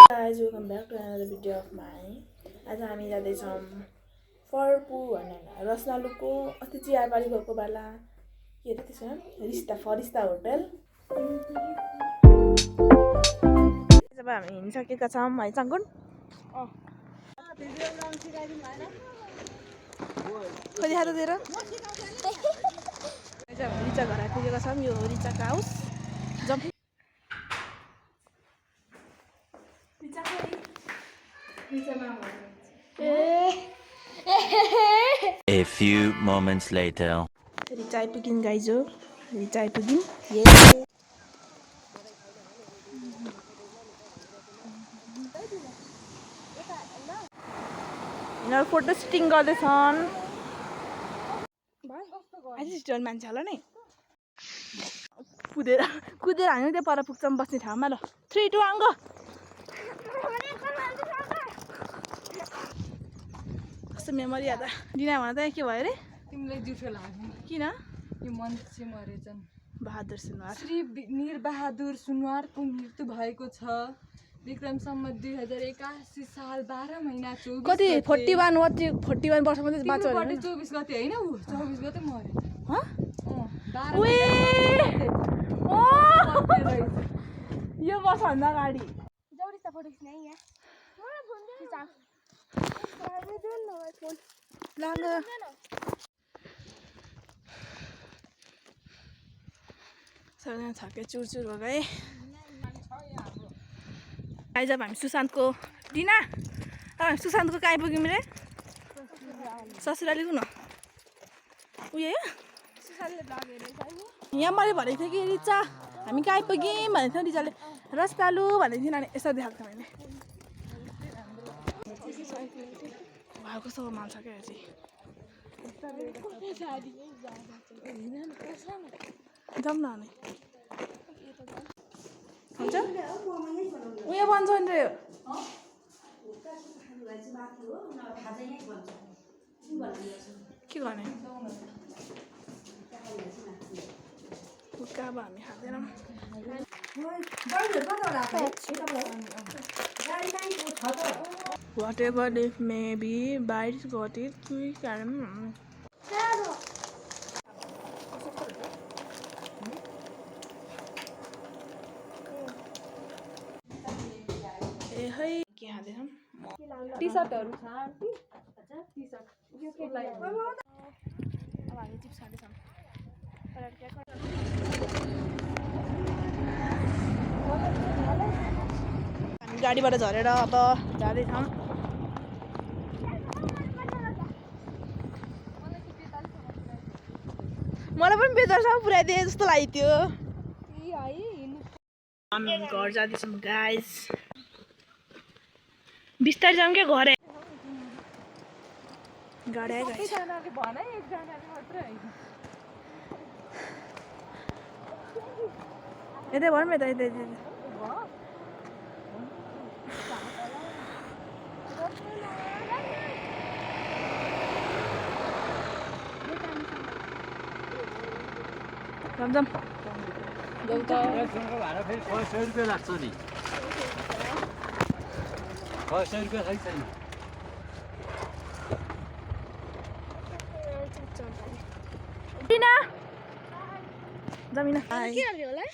Guys, welcome back to another video of mine. आज हामी जाँदैछौँ फर्पु भनेर रसनालुको अस्ति चियाबारी गएको बेला के अरे त्यसको नाम फरिस्ता होटल। जब हामी हिँडिसकेका छौँ है चङ्गुन खोइ देखा त तेरो रिचा घर आइपुगेका छौँ। यो रिचाको house jump A few moments later. Richa आइपुगिन् गाइज हो। रिचा आइपुगिन्। यिनीहरू फोटो सुटिङ गर्दैछन्। आज मान्छे होला नि कुदेर हामी त्यो पर पुग्छौँ बस्ने ठाउँमा। ल 3 2 1 कस्तो मेमोरी आदा दिना भन त के भयो रे तिमीलाई जुठो लाग्यो किन यो मान्छे मरेछन्। बहादुर सुनवार श्री वीरबहादुर सुनवारको मृत्यु भएको छ। विक्रम सम्वत 2081 साल 12 महिना 24 कति 41 वर्षमा चाहिँ बाँच्यो 24 गते हैन उ 24 गते मरेछ। ह 12 यो वर्ष भन्दा अगाडि जौडिस्ता फोटो खिच्ने है यहाँ मलाई फोन दे फोन लाङो सबै छके चुरचुर हो गए। आइज हामी सुशान्तको दिना हामी सुशान्तको कहाँ आइपुग्यौँ रे ससुराली कुन उयो यहाँ मैले भनेको थिएँ कि रिचा हामी कहाँ आइपुग्यौँ भनेको थियौँ। रिचाले रस्तालु भनेको थिएँ नानी यसो देखाएको थिएँ मैले भएको कस्तो मान्छ क्या चाहिँ जाऊँ न अनि हुन्छ उयो भन्छ नि रे के गर्ने अब हामी खाँदैनौँ। Whatever it may be, bites got it. We can. ए है के खाँदैछौँ टी-सर्टहरु छ आन्टी टी-सर्ट यो के लागि अब हामी चिप्स खाँदैछौँ। हामी गाडीबाट झरेर अब जाँदैछौँ। मलाई पनि बेदरसम्म पुऱ्याइदिए जस्तो लाग्यो त्यो घर जाँदैछौँ गाइस। बिस्तारै जाउँ क्या घर गाडी आयो यतै भनौँ यता यतै जाम भाडा फेरि 600 रुपियाँ लाग्छ नि 600 रुपियाँ खै छैन जमिना के गर्ने होला